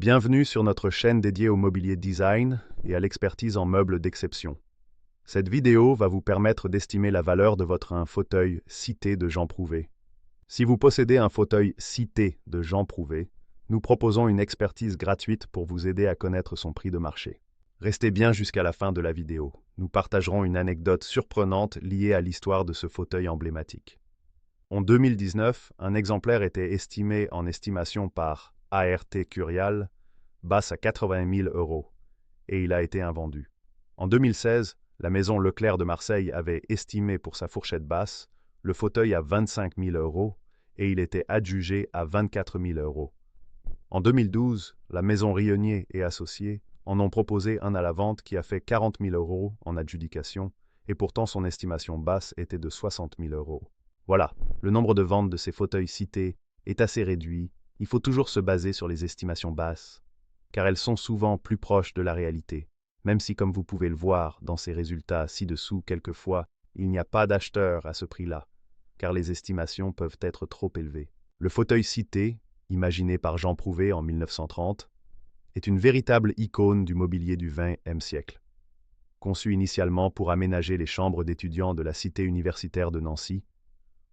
Bienvenue sur notre chaîne dédiée au mobilier design et à l'expertise en meubles d'exception. Cette vidéo va vous permettre d'estimer la valeur de votre fauteuil Cité de Jean Prouvé. Si vous possédez un fauteuil Cité de Jean Prouvé, nous proposons une expertise gratuite pour vous aider à connaître son prix de marché. Restez bien jusqu'à la fin de la vidéo. Nous partagerons une anecdote surprenante liée à l'histoire de ce fauteuil emblématique. En 2019, un exemplaire était estimé en estimation par ART Curial, basse à 80 000 euros, et il a été invendu. En 2016, la maison Leclerc de Marseille avait estimé pour sa fourchette basse le fauteuil à 25 000 euros et il était adjugé à 24 000 euros. En 2012, la maison Rionnier et Associés en ont proposé un à la vente qui a fait 40 000 euros en adjudication et pourtant son estimation basse était de 60 000 euros. Voilà, le nombre de ventes de ces fauteuils cités est assez réduit. Il faut toujours se baser sur les estimations basses, car elles sont souvent plus proches de la réalité, même si, comme vous pouvez le voir dans ces résultats ci-dessous, quelquefois, il n'y a pas d'acheteur à ce prix-là, car les estimations peuvent être trop élevées. Le fauteuil Cité, imaginé par Jean Prouvé en 1930, est une véritable icône du mobilier du XXe siècle. Conçu initialement pour aménager les chambres d'étudiants de la cité universitaire de Nancy,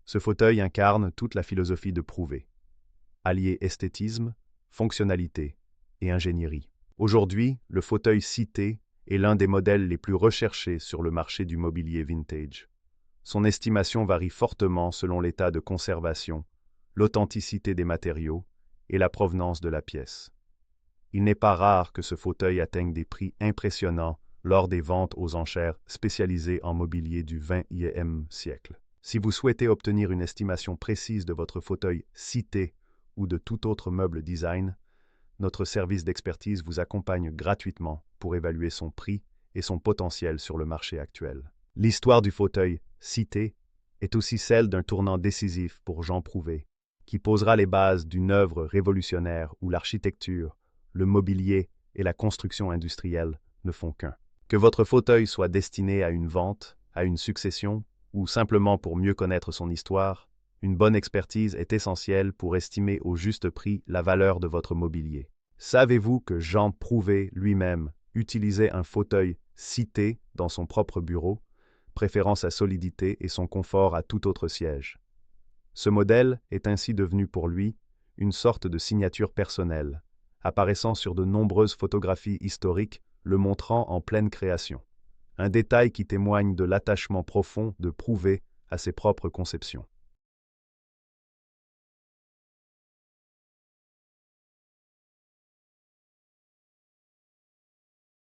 ce fauteuil incarne toute la philosophie de Prouvé, allier esthétisme, fonctionnalité et ingénierie. Aujourd'hui, le fauteuil Cité est l'un des modèles les plus recherchés sur le marché du mobilier vintage. Son estimation varie fortement selon l'état de conservation, l'authenticité des matériaux et la provenance de la pièce. Il n'est pas rare que ce fauteuil atteigne des prix impressionnants lors des ventes aux enchères spécialisées en mobilier du XXe siècle. Si vous souhaitez obtenir une estimation précise de votre fauteuil Cité ou de tout autre meuble design, notre service d'expertise vous accompagne gratuitement pour évaluer son prix et son potentiel sur le marché actuel. L'histoire du fauteuil Cité est aussi celle d'un tournant décisif pour Jean Prouvé, qui posera les bases d'une œuvre révolutionnaire où l'architecture, le mobilier et la construction industrielle ne font qu'un. Que votre fauteuil soit destiné à une vente, à une succession, ou simplement pour mieux connaître son histoire, une bonne expertise est essentielle pour estimer au juste prix la valeur de votre mobilier. Savez-vous que Jean Prouvé lui-même utilisait un fauteuil Cité dans son propre bureau, préférant sa solidité et son confort à tout autre siège? Ce modèle est ainsi devenu pour lui une sorte de signature personnelle, apparaissant sur de nombreuses photographies historiques le montrant en pleine création. Un détail qui témoigne de l'attachement profond de Prouvé à ses propres conceptions.